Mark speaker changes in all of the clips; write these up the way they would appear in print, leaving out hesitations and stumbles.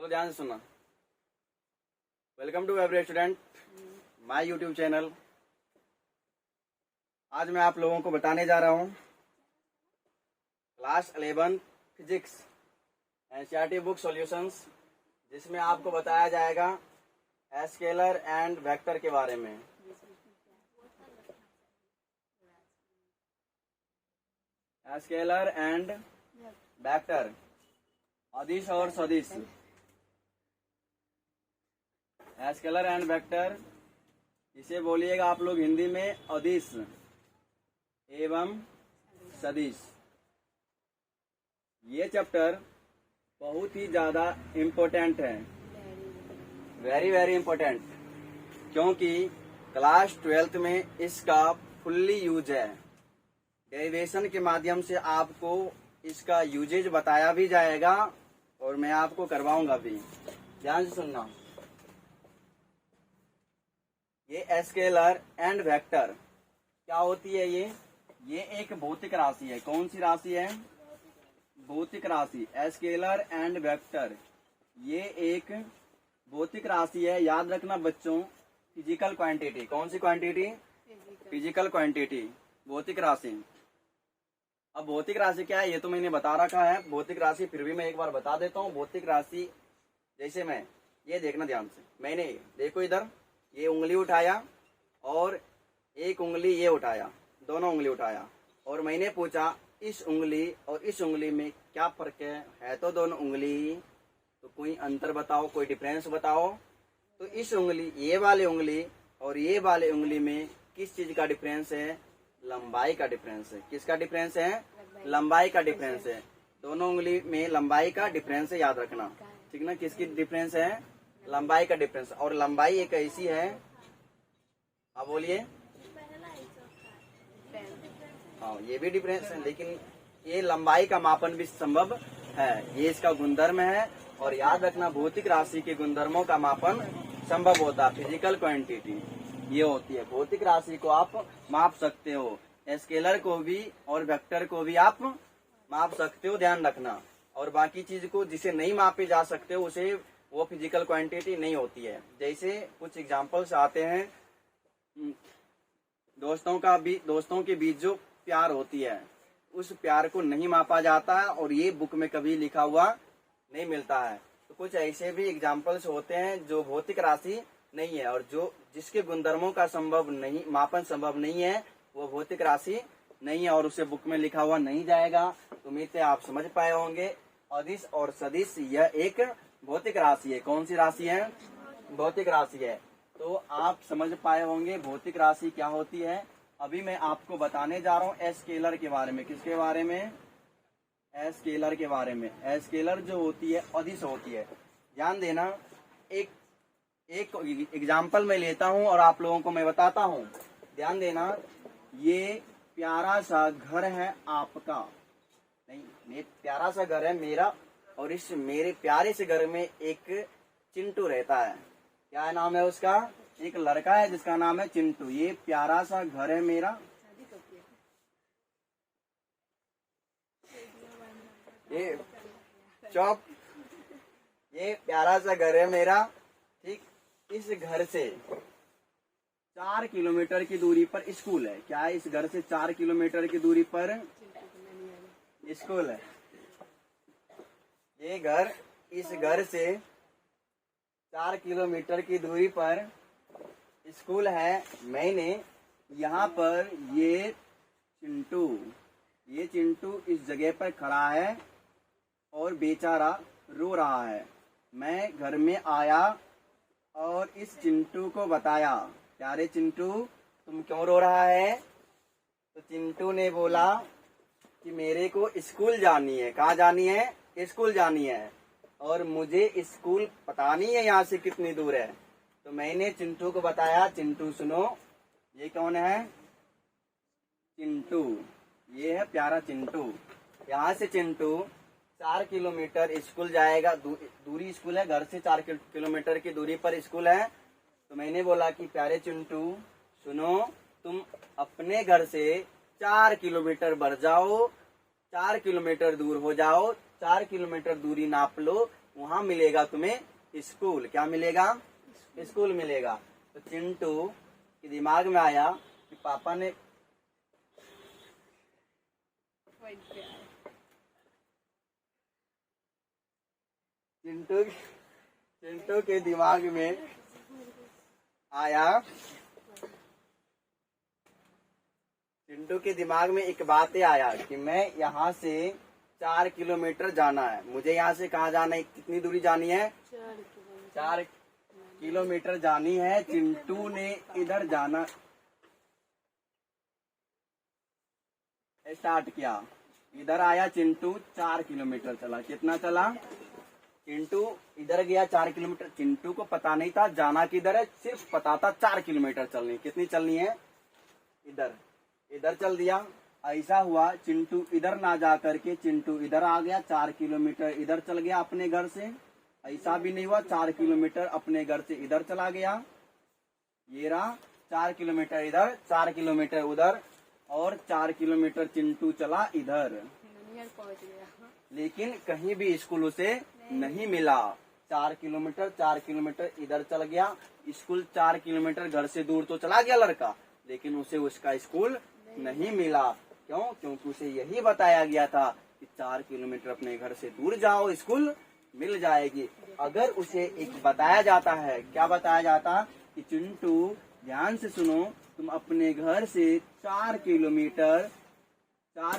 Speaker 1: चलो ध्यान से सुनना। Welcome to every student my YouTube channel. आज मैं आप लोगों को बताने जा रहा हूँ class 11 physics NCERT book solutions, जिसमें आपको बताया जाएगा स्केलर एंड वेक्टर के बारे में। स्केलर एंड वेक्टर, अदिश और सदिश। स्केलर एंड वेक्टर, इसे बोलिएगा आप लोग हिंदी में अदिश एवं सदिश। ये चैप्टर बहुत ही ज्यादा इम्पोर्टेंट है, वेरी वेरी इम्पोर्टेंट, क्योंकि क्लास 12th में इसका फुल्ली यूज है। डेरिवेशन के माध्यम से आपको इसका यूजेज बताया भी जाएगा और मैं आपको करवाऊंगा भी। ध्यान से सुनना। ये स्केलर एंड वेक्टर क्या होती है? ये एक भौतिक राशि है। कौन सी राशि है? भौतिक राशि। स्केलर एंड वेक्टर ये एक भौतिक राशि है। याद रखना बच्चों, फिजिकल क्वांटिटी। कौन सी क्वांटिटी? फिजिकल क्वांटिटी, भौतिक राशि। अब भौतिक राशि क्या है ये तो मैंने बता रखा है। भौतिक राशि फिर भी मैं एक बार बता देता हूँ। भौतिक राशि जैसे मैं, ये देखना ध्यान से, मैंने देखो इधर ये उंगली उठाया और एक उंगली ये उठाया, दोनों उंगली उठाया, और मैंने पूछा इस उंगली और इस उंगली में क्या फर्क है तो दोनों उंगली, तो कोई अंतर बताओ, कोई डिफरेंस बताओ। तो इस उंगली, ये वाले उंगली और ये वाले उंगली में किस चीज का डिफरेंस है? लंबाई का डिफरेंस है। किसका डिफरेंस है? लंबाई का डिफरेंस है। दोनों उंगली में लंबाई का डिफरेंस है, याद रखना, ठीक ना। किसकी डिफरेंस है? लंबाई का डिफरेंस। और लंबाई एक ऐसी है, आप बोलिए। हाँ, ये भी डिफरेंस है, लेकिन ये लंबाई का मापन भी संभव है। ये इसका गुणधर्म है। और याद रखना, भौतिक राशि के गुणधर्मों का मापन संभव होता है। फिजिकल क्वांटिटी ये होती है। भौतिक राशि को आप माप सकते हो, स्केलर को भी और वेक्टर को भी आप माप सकते हो, ध्यान रखना। और बाकी चीज को जिसे नहीं मापे जा सकते हो उसे वो फिजिकल क्वांटिटी नहीं होती है। जैसे कुछ एग्जांपल्स आते हैं, दोस्तों के बीच जो प्यार होती है उस प्यार को नहीं मापा जाता है, और ये बुक में कभी लिखा हुआ नहीं मिलता है। तो कुछ ऐसे भी एग्जांपल्स होते हैं जो भौतिक राशि नहीं है, और जो जिसके गुणधर्मों का मापन संभव नहीं है, वो भौतिक राशि नहीं है और उसे बुक में लिखा हुआ नहीं जाएगा। तो उम्मीद है आप समझ पाए होंगे। अदिश और सदिश यह एक भौतिक राशि है। कौन सी राशि है? भौतिक राशि है। तो आप समझ पाए होंगे भौतिक राशि क्या होती है। अभी मैं आपको बताने जा रहा हूँ स्केलर के बारे में। किसके बारे में? स्केलर के बारे में। स्केलर जो होती है अदिश होती है। ध्यान देना, एक एग्जाम्पल मैं लेता हूँ और आप लोगों को मैं बताता हूँ। ध्यान देना, ये प्यारा सा घर है आपका, नहीं, प्यारा सा घर है मेरा, और इस मेरे प्यारे से घर में एक चिंटू रहता है। क्या नाम है उसका? एक लड़का है जिसका नाम है चिंटू। ये प्यारा सा घर है मेरा, ये चौप, ये प्यारा सा घर है मेरा, ठीक। इस घर से 4 किलोमीटर की दूरी पर स्कूल है। क्या है? इस घर से 4 किलोमीटर की दूरी पर स्कूल है। ये घर, इस घर से 4 किलोमीटर की दूरी पर स्कूल है। मैंने यहाँ पर ये चिंटू इस जगह पर खड़ा है और बेचारा रो रहा है। मैं घर में आया और इस चिंटू को बताया, प्यारे चिंटू तुम क्यों रो रहा है? तो चिंटू ने बोला कि मेरे को स्कूल जानी है। कहाँ जानी है? स्कूल जानी है, और मुझे स्कूल पता नहीं है यहाँ से कितनी दूर है। तो मैंने चिंटू को बताया, चिंटू सुनो, ये कौन है? चिंटू। ये है प्यारा चिंटू। यहाँ से चिंटू 4 किलोमीटर स्कूल जाएगा। दूरी स्कूल है, घर से 4 किलोमीटर की दूरी पर स्कूल है। तो मैंने बोला कि प्यारे चिंटू सुनो, तुम अपने घर से 4 किलोमीटर बढ़ जाओ, 4 किलोमीटर दूर हो जाओ, 4 किलोमीटर दूरी नाप लो, वहां मिलेगा तुम्हें स्कूल। क्या मिलेगा? स्कूल मिलेगा। तो चिंटू के दिमाग में आया कि पापा ने चिंटू के दिमाग में आया, चिंटू के दिमाग में एक बात आया कि मैं यहाँ से 4 किलोमीटर जाना है। मुझे यहाँ से कहाँ जाना है? कितनी दूरी जानी है? 4 किलोमीटर जानी है। चिंटू ने इधर जाना स्टार्ट किया। इधर आया चिंटू, 4 किलोमीटर चला। कितना चला? चिंटू इधर गया 4 किलोमीटर। चिंटू को पता नहीं था जाना किधर है, सिर्फ पता था 4 किलोमीटर चलनी। कितनी चलनी है? इधर। इधर चल दिया। ऐसा हुआ चिंटू इधर ना जा करके चिंटू इधर आ गया, 4 किलोमीटर इधर चल गया अपने घर से। ऐसा भी नहीं हुआ 4 किलोमीटर अपने घर से इधर चला गया। ये रहा 4 किलोमीटर इधर, 4 किलोमीटर उधर, और 4 किलोमीटर चिंटू चला इधर। लेकिन कहीं भी स्कूल उसे नहीं मिला। 4 किलोमीटर इधर चल गया। स्कूल 4 किलोमीटर घर से दूर तो चला गया लड़का, लेकिन उसे उसका स्कूल नहीं मिला। क्यों? क्योंकि उसे यही बताया गया था कि 4 किलोमीटर अपने घर से दूर जाओ, स्कूल मिल जाएगी। अगर उसे एक बताया जाता है, क्या बताया जाता कि चिंटू ध्यान से सुनो, तुम अपने घर से 4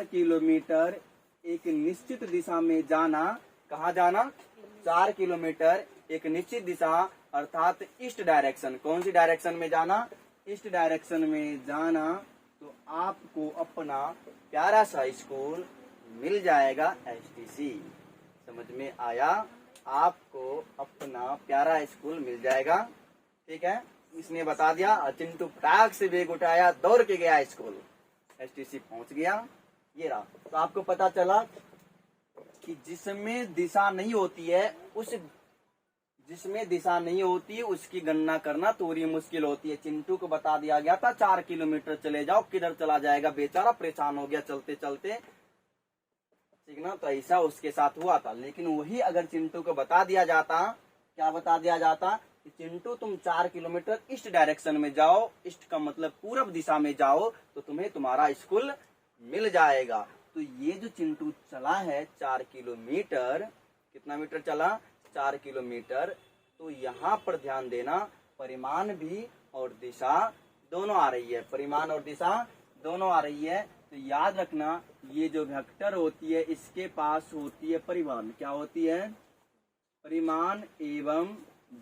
Speaker 1: किलोमीटर एक निश्चित दिशा में जाना। कहाँ जाना? 4 किलोमीटर एक निश्चित दिशा, अर्थात ईस्ट डायरेक्शन। कौन सी डायरेक्शन में जाना? ईस्ट डायरेक्शन में जाना। तो आपको अपना प्यारा सा स्कूल मिल जाएगा, STC। समझ में आया? आपको अपना प्यारा स्कूल मिल जाएगा। ठीक है, इसने बता दिया। चिंटू फटाक से बैग उठाया, दौड़ के गया स्कूल, STC पहुंच गया। ये रहा। तो आपको पता चला कि जिसमें दिशा नहीं होती है, जिसमें दिशा नहीं होती उसकी गणना करना थोड़ी मुश्किल होती है। चिंटू को बता दिया गया था 4 किलोमीटर चले जाओ, किधर चला जाएगा? बेचारा परेशान हो गया चलते चलते, ठीक ना। तो ऐसा उसके साथ हुआ था। लेकिन वही अगर चिंटू को बता दिया जाता, क्या बता दिया जाता कि चिंटू तुम 4 किलोमीटर ईस्ट डायरेक्शन में जाओ, ईस्ट का मतलब पूरब दिशा में जाओ, तो तुम्हें तुम्हारा स्कूल मिल जाएगा। तो ये जो चिंटू चला है 4 किलोमीटर, कितना मीटर चला? 4 किलोमीटर। तो यहाँ पर ध्यान देना, परिमाण भी और दिशा दोनों आ रही है। परिमाण और दिशा दोनों आ रही है। तो याद रखना, ये जो वेक्टर होती है इसके पास होती है परिमाण। क्या होती है? परिमाण एवं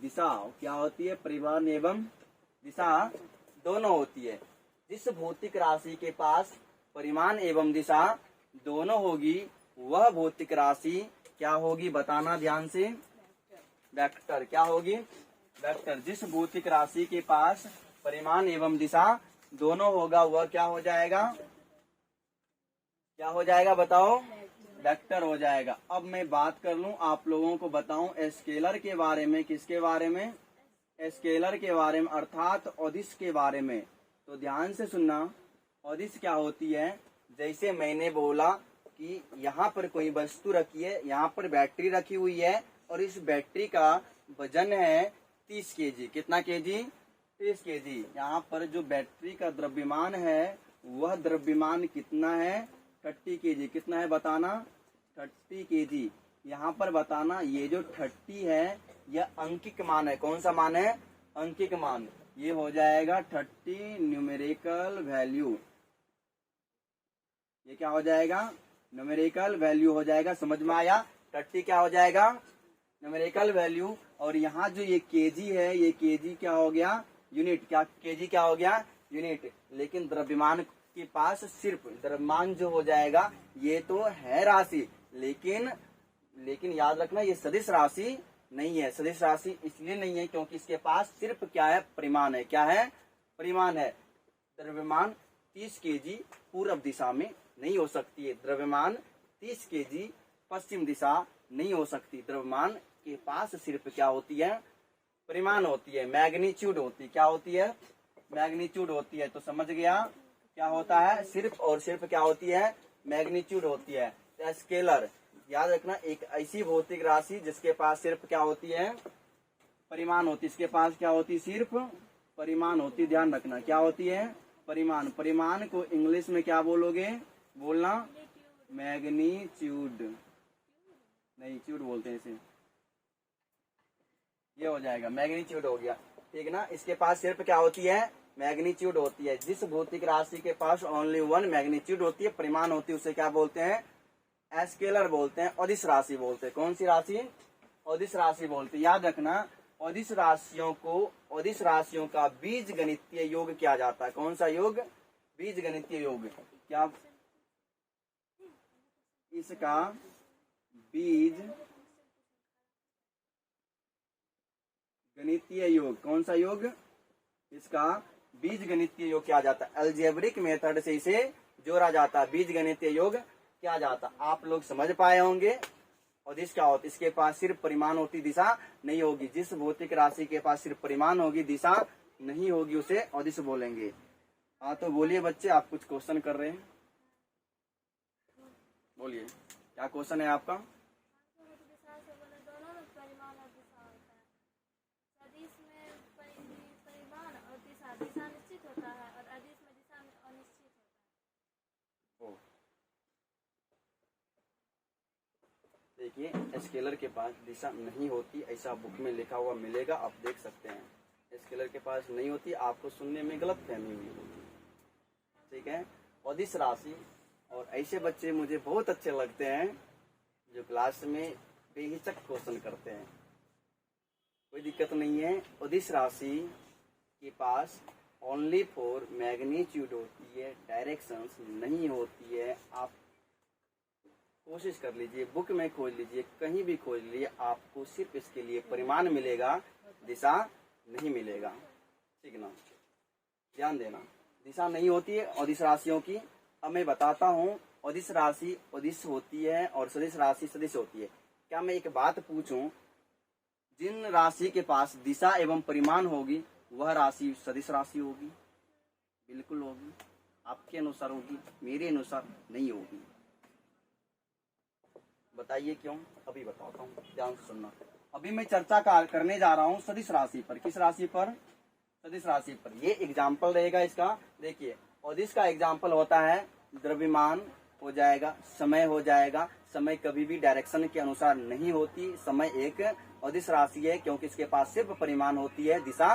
Speaker 1: दिशा। क्या होती है? परिमाण एवं दिशा दोनों होती है। जिस भौतिक राशि के पास परिमाण एवं दिशा दोनों होगी, वह भौतिक राशि क्या होगी? बताना ध्यान से। वेक्टर। क्या होगी? वेक्टर। जिस भौतिक राशि के पास परिमाण एवं दिशा दोनों होगा, वह क्या हो जाएगा? क्या हो जाएगा? बताओ। वेक्टर हो जाएगा। अब मैं बात कर लूं, आप लोगों को बताऊं स्केलर के बारे में। किसके बारे में? स्केलर के बारे में, अर्थात अदिश के बारे में। तो ध्यान से सुनना, अदिश क्या होती है? जैसे मैंने बोला कि यहाँ पर कोई वस्तु रखी है, यहाँ पर बैटरी रखी हुई है, और इस बैटरी का वजन है 30 kg। कितना kg? 30 kg। यहाँ पर जो बैटरी का द्रव्यमान है, वह द्रव्यमान कितना है? 30 kg। कितना है बताना? 30 kg। यहाँ पर बताना, ये जो 30 है यह अंकिक मान है। कौन सा मान है? अंकिक मान। ये हो जाएगा 30 न्यूमेरिकल वैल्यू। ये क्या हो जाएगा? न्यूमेरिकल वैल्यू हो जाएगा। समझ में आया? 30 क्या हो जाएगा? Numerical value. और यहाँ जो ये केजी है, ये केजी क्या हो गया? यूनिट। क्या केजी क्या हो गया? यूनिट। लेकिन द्रव्यमान के पास सिर्फ द्रव्यमान जो हो जाएगा, ये तो है राशि, लेकिन याद रखना ये सदिश राशि नहीं है। सदिश राशि इसलिए नहीं है क्योंकि इसके पास सिर्फ क्या है? परिमाण है। क्या है? परिमाण है। द्रव्यमान 30 kg पूर्व दिशा में नहीं हो सकती है। द्रव्यमान 30 kg पश्चिम दिशा नहीं हो सकती। द्रव्यमान के पास सिर्फ क्या होती है? परिमाण होती है, मैग्नीट्यूड होती है। क्या होती है? मैग्नीट्यूड होती है। तो समझ गया क्या होता है? सिर्फ और सिर्फ क्या होती है? मैग्नीट्यूड होती है। स्केलर याद रखना, एक ऐसी भौतिक राशि जिसके पास सिर्फ क्या होती है, परिमाण होती है। इसके पास क्या होती है, सिर्फ परिमाण होती है। ध्यान रखना क्या होती है, परिमाण। परिमाण को इंग्लिश में क्या बोलोगे, बोलना मैग्नीट्यूड, नहीं ट्यूड बोलते हैं इसे, ये हो जाएगा मैग्नीट्यूड हो गया, ठीक ना। इसके पास सिर्फ क्या होती है, मैग्नीट्यूड होती है। जिस भौतिक राशि के पास ओनली वन मैग्नीट्यूड होती है, परिमाण होती है, उसे क्या बोलते हैं, स्केलर बोलते हैं, अदिश राशि बोलते हैं। कौन सी राशि, अदिश राशि बोलते हैं। याद रखना, अदिश राशियों को, अदिश राशियों का बीज गणितीय योग किया जाता है। कौन सा योग, बीज गणितीय योग। क्या इसका बीज गणितीय योग, कौन सा योग, इसका बीज गणितीय योग किया जाता है। अलजेब्रिक मेथड से इसे जोड़ा जाता है, बीज गणितीय योग किया जाता। आप लोग समझ पाए होंगे। अदिश क्या होती है, इसके पास सिर्फ परिमाण होती, दिशा नहीं होगी। जिस भौतिक राशि के पास सिर्फ परिमाण होगी, दिशा नहीं होगी, उसे अदिश बोलेंगे। हाँ तो बोलिए बच्चे, आप कुछ क्वेश्चन कर रहे हैं, बोलिए क्या क्वेश्चन है आपका। देखिए, स्केलर के पास दिशा नहीं होती, ऐसा बुक में लिखा हुआ मिलेगा, आप देख सकते हैं। स्केलर के पास नहीं होती, आपको सुनने में गलत फहमी हुई होगी, ठीक है। अदिश राशि, और ऐसे बच्चे मुझे बहुत अच्छे लगते हैं जो क्लास में बेहिचक क्वेश्चन करते हैं। कोई दिक्कत नहीं है। अदिश राशि के पास ओनली फॉर मैग्नीट्यूड होती है, डायरेक्शंस नहीं होती है। आप कोशिश कर लीजिए, बुक में खोज लीजिए, कहीं भी खोज लीजिए, आपको सिर्फ इसके लिए परिमाण मिलेगा, दिशा नहीं मिलेगा, ठीक ना। ध्यान देना, दिशा नहीं होती है अदिश राशियों की। अब मैं बताता हूँ, अदिश राशि अदिश होती है और सदिश राशि सदिश होती है। क्या मैं एक बात पूछूं, जिन राशि के पास दिशा एवं परिमाण होगी वह राशि सदिश राशि होगी? बिल्कुल होगी। आपके अनुसार होगी, मेरे अनुसार नहीं होगी। बताइए क्यों, अभी बताता हूँ, ध्यान से सुनना। अभी मैं चर्चा करने जा रहा हूँ सदिश राशि पर। किस राशि पर, सदिश राशि पर। ये एग्जाम्पल रहेगा इसका। देखिए, अदिश का एग्जाम्पल होता है द्रव्यमान हो जाएगा, समय हो जाएगा। समय कभी भी डायरेक्शन के अनुसार नहीं होती। समय एक अदिश राशि है क्योंकि इसके पास सिर्फ परिमाण होती है, दिशा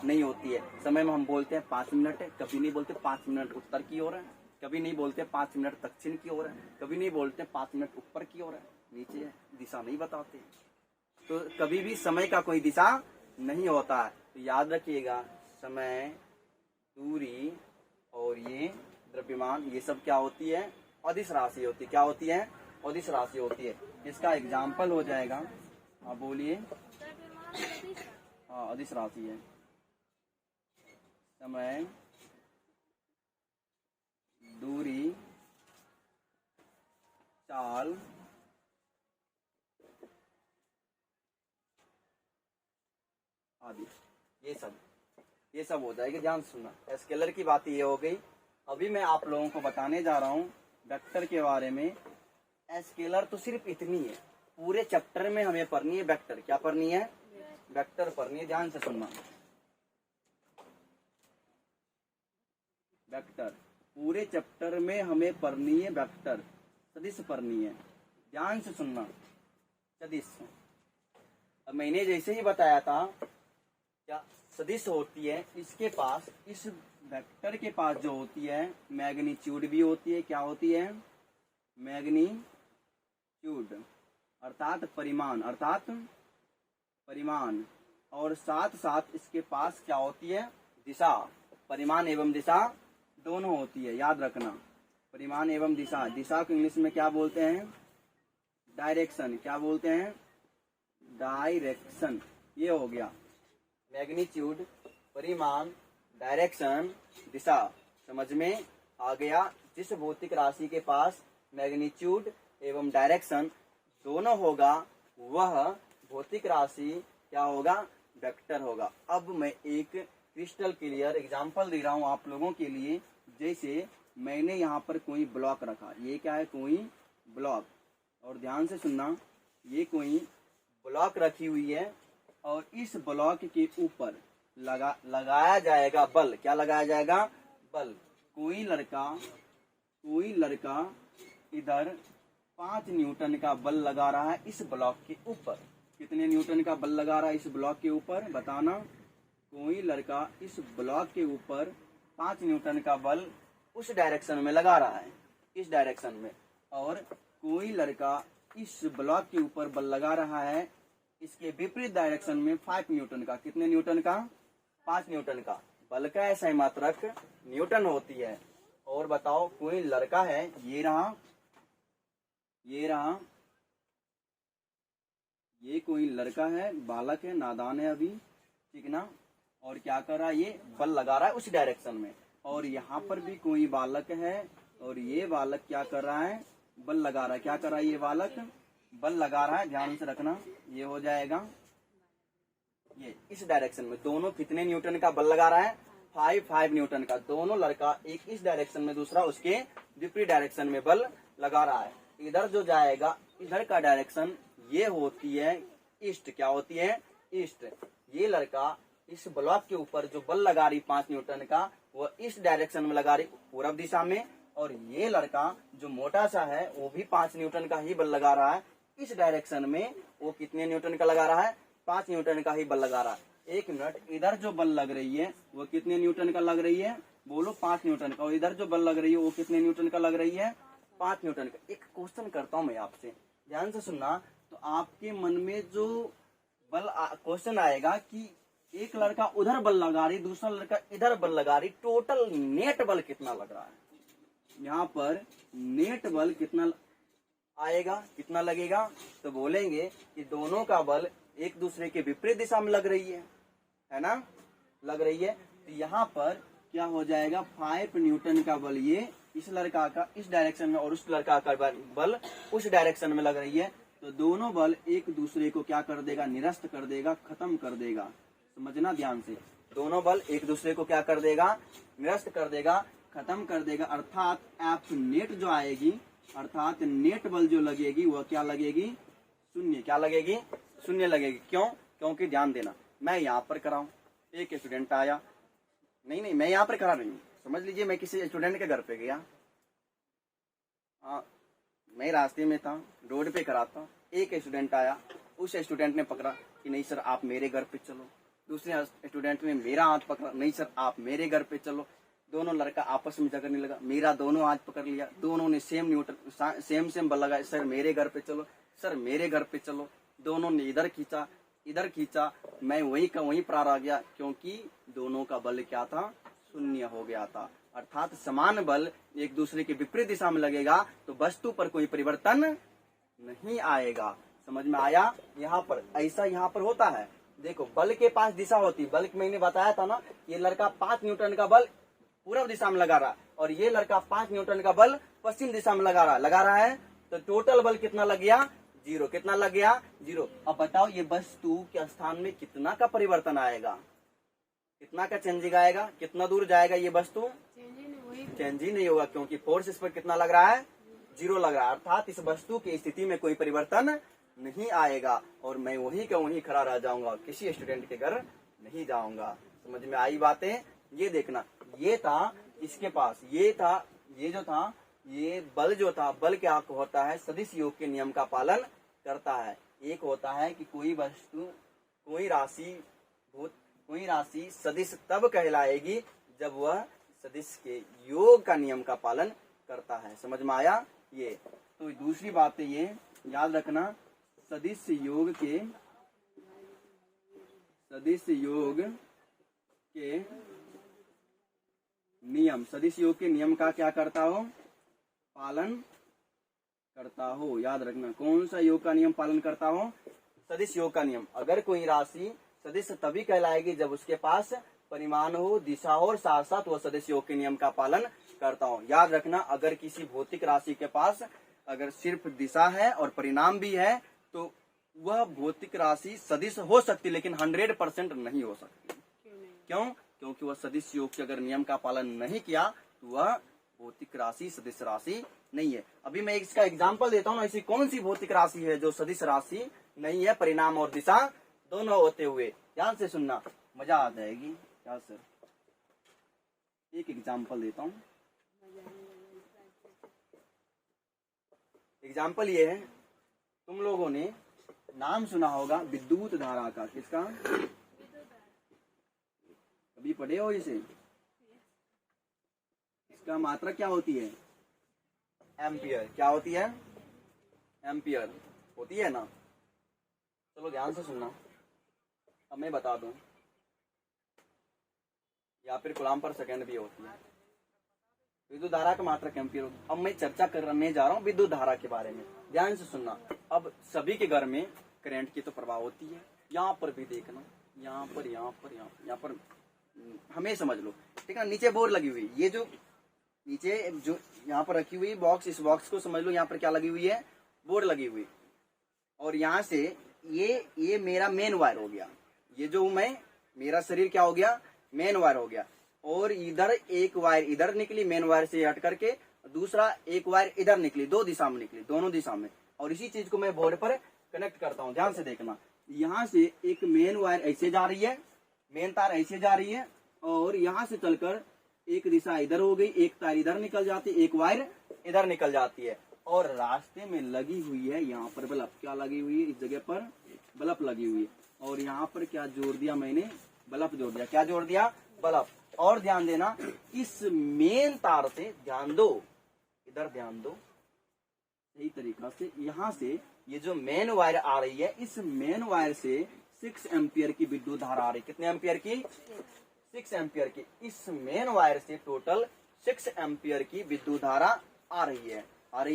Speaker 1: नहीं होती है। समय में हम बोलते हैं 5 मिनट है, कभी नहीं बोलते 5 मिनट उत्तर की ओर है, कभी नहीं बोलते 5 मिनट दक्षिण की ओर है, कभी नहीं बोलते 5 मिनट ऊपर की ओर है, नीचे है, दिशा नहीं बताते। तो कभी भी समय का कोई दिशा नहीं होता है। तो याद रखिएगा, समय, दूरी और ये द्रव्यमान, ये सब क्या होती है, अदिश राशि होती है। क्या होती है, अदिश राशि होती है। इसका एग्जाम्पल हो जाएगा, आप बोलिए। हाँ, अदिश राशि है। समय, दूरी, चाल, आदि, ये सब हो जाएगी। ध्यान सुनना। स्केलर की बात ये हो गई। अभी मैं आप लोगों को बताने जा रहा हूँ वेक्टर के बारे में। स्केलर तो सिर्फ इतनी है, पूरे चैप्टर में हमें पढ़नी है वेक्टर। क्या पढ़नी है, वेक्टर पढ़नी है। ध्यान से सुनना, वेक्टर पूरे चैप्टर में हमें पढ़नी है, वेक्टर सदिश पढ़नी है। ध्यान से सुनना, सदिश। अब मैंने जैसे ही बताया था, क्या सदिश होती है, इसके पास, इस वेक्टर के पास जो होती है मैग्नीट्यूड भी होती है। क्या होती है, मैग्नीट्यूड अर्थात परिमाण, और साथ साथ इसके पास क्या होती है, दिशा। परिमाण एवं दिशा दोनों होती है, याद रखना। परिमाण एवं दिशा। दिशा को इंग्लिश में क्या बोलते हैं, डायरेक्शन। क्या बोलते हैं, डायरेक्शन। ये हो गया मैग्नीट्यूड, परिमाण, डायरेक्शन, दिशा। समझ में आ गया। जिस भौतिक राशि के पास मैग्नीट्यूड एवं डायरेक्शन दोनों होगा, वह भौतिक राशि क्या होगा, वेक्टर होगा। अब मैं एक क्रिस्टल क्लियर एग्जांपल दे रहा हूं आप लोगों के लिए। जैसे मैंने यहाँ पर कोई ब्लॉक रखा, ये क्या है, कोई ब्लॉक। और ध्यान से सुनना, ये कोई ब्लॉक रखी हुई है और इस ब्लॉक के ऊपर लगाया जाएगा बल। क्या लगाया जाएगा? बल। कोई लड़का इधर 5 न्यूटन का बल लगा रहा है इस ब्लॉक के ऊपर। कितने न्यूटन का बल लगा रहा है इस ब्लॉक के ऊपर? बताना। कोई लड़का इस ब्लॉक के ऊपर 5 न्यूटन का बल उस डायरेक्शन में लगा रहा है, इस डायरेक्शन में। और कोई लड़का इस ब्लॉक के ऊपर बल लगा रहा है इसके विपरीत डायरेक्शन में 5 न्यूटन का। कितने न्यूटन का? 5 न्यूटन का। बल का SI मात्रक न्यूटन होती है। और बताओ, कोई लड़का है, ये रहा, ये कोई लड़का है, बालक है, नादान है अभी, ठीक ना। और क्या कर रहा है? ये बल लगा रहा है उस डायरेक्शन में। और यहाँ पर भी कोई बालक है और ये बालक क्या कर रहा है? बल लगा रहा है। क्या कर रहा है? ये बालक बल लगा रहा है। ध्यान से रखना, ये हो जाएगा ये इस डायरेक्शन में। दोनों कितने न्यूटन का बल लगा रहा है? 5 न्यूटन का। दोनों लड़का, एक इस डायरेक्शन में, दूसरा उसके विपरीत डायरेक्शन में बल लगा रहा है। इधर जो जाएगा, इधर का डायरेक्शन ये होती है ईस्ट। क्या होती है? ईस्ट। ये लड़का इस ब्लॉक के ऊपर जो बल लगा रही 5 न्यूटन का, वो इस डायरेक्शन में लगा रही पूरब दिशा में। और ये लड़का जो मोटा सा है वो भी 5 न्यूटन का ही बल लगा रहा है इस डायरेक्शन में। वो कितने न्यूटन का लगा रहा है? 5 न्यूटन का ही बल लगा रहा है। 1 मिनट, इधर जो बल लग रही है वो कितने न्यूटन का लग रही है? बोलो, 5 न्यूटन का। और इधर जो बल लग रही है वो कितने न्यूटन का लग रही है? 5 न्यूटन का। एक क्वेश्चन करता हूँ मैं आपसे, ध्यान से सुनना। तो आपके मन में जो क्वेश्चन आएगा कि एक लड़का उधर बल लगा रही, दूसरा लड़का इधर बल लगा रही, टोटल नेट बल कितना लग रहा है? यहाँ पर नेट बल कितना आएगा, कितना लगेगा? तो बोलेंगे कि दोनों का बल एक दूसरे के विपरीत दिशा में लग रही है ना, लग रही है। तो यहाँ पर क्या हो जाएगा? 5 न्यूटन का बल ये इस लड़का का इस डायरेक्शन में और उस लड़का का बल उस डायरेक्शन में लग रही है। तो दोनों बल एक दूसरे को क्या कर देगा? निरस्त कर देगा, खत्म कर देगा। समझना ध्यान से, दोनों बल एक दूसरे को क्या कर देगा? निरस्त कर देगा, खत्म कर देगा। अर्थात F नेट जो आएगी, अर्थात नेट बल जो लगेगी वो क्या लगेगी? शून्य। क्या लगेगी? शून्य लगेगी। क्यों? क्योंकि ध्यान देना, मैं यहाँ पर कराऊं, एक स्टूडेंट आया, नहीं मैं यहाँ पर करा रही हूँ, समझ लीजिए मैं किसी स्टूडेंट के घर पे गया, मैं रास्ते में था, रोड पे कराता, एक स्टूडेंट आया, उस स्टूडेंट ने पकड़ा कि नहीं सर आप मेरे घर पे चलो। दूसरे स्टूडेंट ने मेरा हाथ पकड़ा, नहीं सर आप मेरे घर पे चलो। दोनों लड़का आपस में झगड़ने लगा, मेरा दोनों हाथ पकड़ लिया, दोनों ने सेम बल लगाया, सर मेरे घर पे चलो, सर मेरे घर पे चलो। दोनों ने इधर खींचा, मैं वहीं पर आ गया, क्योंकि दोनों का बल क्या था? शून्य हो गया था। अर्थात समान बल एक दूसरे के विपरीत दिशा में लगेगा तो वस्तु पर कोई परिवर्तन नहीं आएगा। समझ में आया? यहाँ पर ऐसा यहाँ पर होता है। देखो, बल के पास दिशा होती, बल मैंने बताया था ना, ये लड़का 5 न्यूटन का बल पूर्व दिशा में लगा रहा और ये लड़का 5 न्यूटन का बल पश्चिम दिशा में लगा रहा है। तो टोटल बल कितना लग गया? 0। कितना लग गया? 0। अब बताओ ये वस्तु के स्थान में कितना का परिवर्तन आएगा? कितना का चेंजिंग आएगा? कितना दूर जाएगा ये वस्तु? चेंज ही नहीं होगा, क्योंकि फोर्स इस पर कितना लग रहा है? 0 लग रहा है। अर्थात इस वस्तु की स्थिति में कोई परिवर्तन नहीं आएगा और मैं वहीं का वहीं खड़ा रह जाऊंगा, किसी स्टूडेंट के घर नहीं जाऊंगा। समझ में आई बातें? ये देखना, ये था इसके पास, ये बल जो था, बल क्या होता है? सदिश योग के नियम का पालन करता है। एक होता है कि कोई वस्तु, कोई राशि सदिश तब कहलाएगी जब वह सदिश के योग का नियम का पालन करता है। समझ में आया? ये तो दूसरी बात है, ये याद रखना, सदिश योग के नियम, सदिश योग के नियम का क्या करता हो? पालन करता हो। याद रखना, कौन सा योग का नियम पालन करता हो? सदिश योग का नियम। अगर कोई राशि सदिश तभी कहलाएगी जब उसके पास परिमाण हो, दिशा हो और साथ साथ वह सदिश योग के नियम का पालन करता हो। याद रखना, अगर किसी भौतिक राशि के पास अगर सिर्फ दिशा है और परिणाम भी है तो वह भौतिक राशि सदिश हो सकती, लेकिन 100% नहीं हो सकती। क्यों? क्योंकि वह सदिश योग के अगर नियम का पालन नहीं किया तो वह भौतिक राशि सदिश राशि नहीं है। अभी मैं इसका एग्जाम्पल देता हूँ ना, ऐसी कौन सी भौतिक राशि है जो सदिश राशि नहीं है, परिणाम और दिशा दोनों होते हुए। ध्यान से सुनना, मजा आ जाएगी। क्या सर, एक एग्जाम्पल देता हूँ। एग्जाम्पल ये है, तुम लोगों ने नाम सुना होगा विद्युत धारा का। किसका? कभी पढ़े हो इसे? इसका मात्रा क्या होती है? एम्पियर। क्या होती है? एम्पियर होती है ना। चलो ध्यान से सुनना, अब मैं बता दूं, या फिर कूलम पर सेकंड भी होती है। विद्युत धारा का मात्रक एम्पियर। अब मैं चर्चा करने जा रहा हूँ विद्युत धारा के बारे में। ध्यान से सुनना। अब सभी के घर में करंट की तो प्रवाह होती है, यहाँ पर भी देखना, यहाँ पर, यहाँ पर, यहाँ पर, हमें समझ लो, ठीक है। नीचे बोर्ड लगी हुई, ये जो नीचे जो यहाँ पर रखी हुई बॉक्स, इस बॉक्स को समझ लो, यहाँ पर क्या लगी हुई है? बोर्ड लगी हुई। और यहाँ से ये मेरा मेन वायर हो गया। ये जो मेरा शरीर क्या हो गया? मेन वायर हो गया। और इधर एक वायर इधर निकली मेन वायर से हट करके, दूसरा एक वायर इधर निकली, दो दिशा में निकली, दोनों दिशा में। और इसी चीज को मैं बोर्ड पर कनेक्ट करता हूँ। ध्यान से देखना, यहाँ से एक मेन वायर ऐसे जा रही है, मेन तार ऐसे जा रही है, और यहाँ से चलकर एक दिशा इधर हो गई, एक तार इधर निकल जाती है, एक वायर इधर निकल जाती है। और रास्ते में लगी हुई है यहाँ पर बल्ब। क्या लगी हुई है? इस जगह पर बल्ब लगी हुई है। और यहाँ पर क्या जोड़ दिया मैंने? बल्ब जोड़ दिया। क्या जोड़ दिया? बल्ब। और ध्यान देना, इस मेन तार से ध्यान दो, इधर ध्यान दो सही तरीका से। यहाँ से ये जो मेन वायर आ रही है, इस मेन वायर से 6 एम्पियर की विद्युत धारा आ रही है। कितने एम्पियर की? 6 एम्पियर की। इस मेन वायर से टोटल 6 एम्पियर की विद्युत धारा आ रही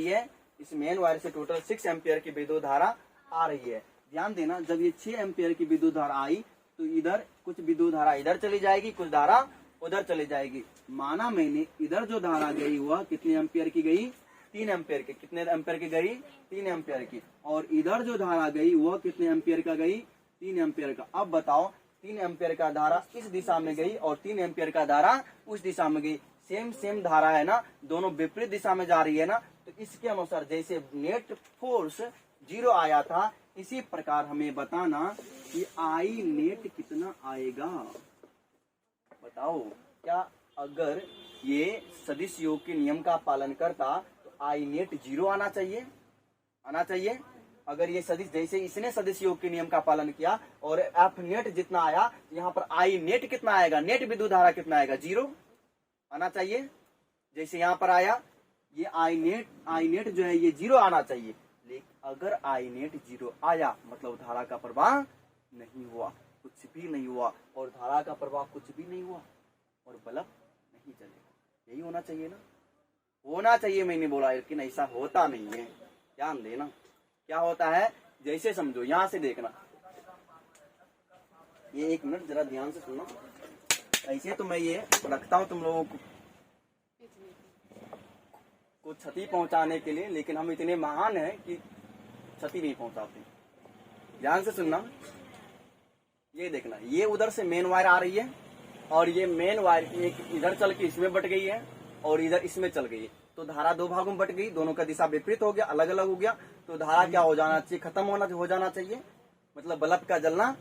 Speaker 1: है। इस मेन वायर से टोटल 6 एम्पियर की विद्युत धारा आ रही है। ध्यान देना, जब ये 6 एम्पियर की विद्युत धारा आई तो इधर कुछ विद्युत धारा इधर चली जाएगी, कुछ धारा उधर चली जाएगी। माना मैंने इधर जो धारा गई वह कितने एम्पियर की गई? 3 एम्पियर की। कितने एम्पियर की गई? 3 एम्पियर की। और इधर जो धारा गई वह कितने एम्पियर का गई? 3 एम्पियर का। अब बताओ, 3 एम्पियर का धारा इस दिशा में गई और 3 एम्पियर का धारा उस दिशा में गई। सेम धारा है ना, दोनों विपरीत दिशा में जा रही है ना। तो इसके अनुसार जैसे नेट फोर्स 0 आया था, इसी प्रकार हमें बताना कि आई नेट कितना आएगा। बताओ, क्या अगर ये सदिश योग के नियम का पालन करता तो आई नेट 0 आना चाहिए। अगर ये सदिश, जैसे इसने सदिश योग के नियम का पालन किया और एफ नेट जितना आया, यहाँ पर आई नेट कितना आएगा? नेट विद्युत धारा कितना आएगा? 0 आना चाहिए। जैसे यहाँ पर आया, ये आई नेट जो है ये 0 आना चाहिए। लेकिन अगर आई नेट 0 आया मतलब धारा का प्रवाह नहीं हुआ, कुछ भी नहीं हुआ, और धारा का प्रवाह कुछ भी नहीं हुआ, और बल्ब नहीं चलेगा। यही होना चाहिए ना, होना चाहिए। मैंने बोला, लेकिन ऐसा होता नहीं है। ध्यान देना, क्या होता है जैसे समझो, यहां से देखना, ये 1 मिनट जरा ध्यान से सुनना। ऐसे तो मैं ये रखता हूं तुम लोगों को क्षति पहुंचाने के लिए, लेकिन हम इतने महान हैं कि क्षति नहीं पहुंचाते। ध्यान से सुनना, ये देखना, ये उधर से मेन वायर आ रही है, और ये मेन वायर एक इधर चल के इसमें बट गई है, और इधर इसमें चल गई। तो धारा 2 भागों में बट गई, दोनों का दिशा विपरीत हो गया, अलग अलग हो गया। तो धारा क्या हो जाना चाहिए? खत्म हो जाना चाहिए, मतलब बल्ब का जलना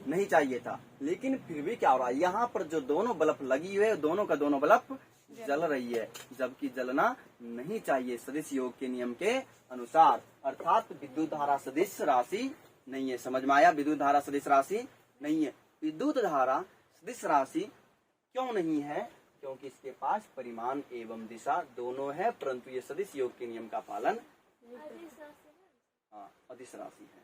Speaker 1: नहीं चाहिए था। लेकिन फिर भी क्या हो रहा है, यहाँ पर जो दोनों बल्ब लगी हुई है, दोनों का दोनों बल्ब जल रही है, जबकि जलना नहीं चाहिए सदिश योग के नियम के अनुसार। अर्थात विद्युत धारा सदिश राशि नहीं है। समझ में आया? विद्युत धारा सदिश राशि नहीं है। विद्युत धारा सदिश राशि क्यों नहीं है? क्योंकि इसके पास परिमाण एवं दिशा दोनों है, परंतु ये सदिश योग के नियम का पालन, अदिश राशि है।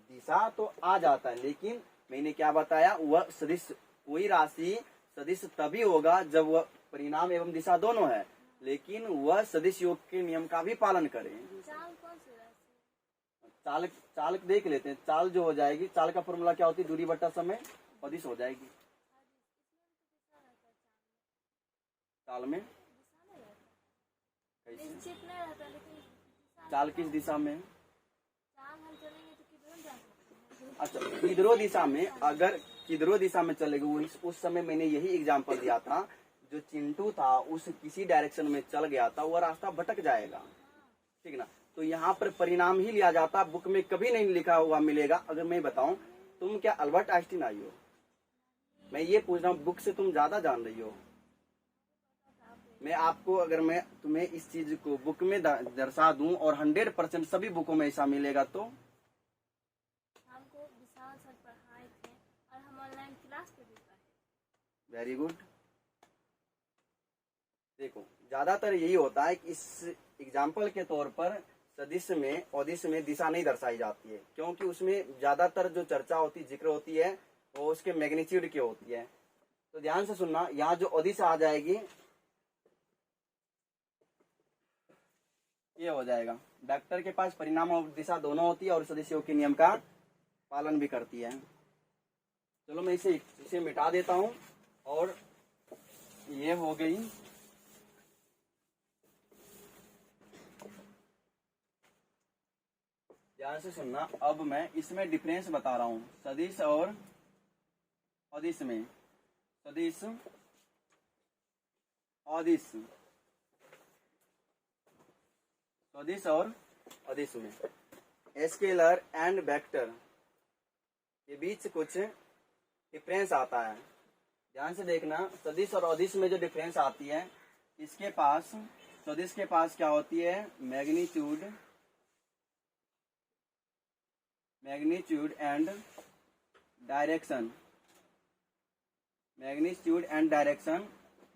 Speaker 1: दिशा तो आ जाता है, लेकिन मैंने क्या बताया, वह सदिश, कोई राशि सदिश तभी होगा जब वह परिणाम एवं दिशा दोनों है, लेकिन वह सदिश योग के नियम का भी पालन करे। चाल देख लेते हैं। चाल जो हो जाएगी, चाल का फॉर्मूला क्या होती है? दूरी बट्टा समय, अदिश हो जाएगी। चाल में कैसे? चाल किस दिशा में? अच्छा, किधरो दिशा में। अगर किधरो दिशा में चलेगी, उस समय मैंने यही एग्जांपल दिया था, जो चिंटू था उस किसी डायरेक्शन में चल गया था, वह रास्ता भटक जाएगा, ठीक ना। तो यहाँ पर परिणाम ही लिया जाता, बुक में कभी नहीं लिखा हुआ मिलेगा। अगर मैं बताऊं, तुम क्या अल्बर्ट आइंस्टीन आई हो? मैं ये पूछ रहा हूँ, बुक से तुम ज्यादा जान रही हो। मैं आपको, अगर मैं तुम्हें इस चीज को बुक में दर्शा दूं और 100% सभी बुकों में ऐसा मिलेगा, तो
Speaker 2: हमको विशाल सर पढ़ाए थे और हम ऑनलाइन क्लास पे भी पढ़े।
Speaker 1: Very good. देखो, ज्यादातर यही होता है कि इस एग्जाम्पल के तौर पर सदिश में अदिश में दिशा नहीं दर्शाई जाती है, क्योंकि उसमें ज्यादातर जो चर्चा होती, जिक्र होती है, वो उसके मैग्नीट्यूड की होती है। तो ध्यान से सुनना, यहाँ जो अदिश आ जाएगी ये हो जाएगा। वेक्टर के पास परिणाम और दिशा दोनों होती है और सदिश योग के नियम का पालन भी करती है। चलो मैं इसे मिटा देता हूं और ये हो गई। ध्यान से सुनना, अब मैं इसमें डिफरेंस बता रहा हूं सदिश और अदिश में। सदिश अदिश, सदिश और अदिश में स्केलर एंड वेक्टर के बीच कुछ डिफरेंस आता है। ध्यान से देखना, सदिश और अदिश में जो डिफरेंस आती है, इसके पास, सदिश के पास क्या होती है, magnitude and direction, magnitude and direction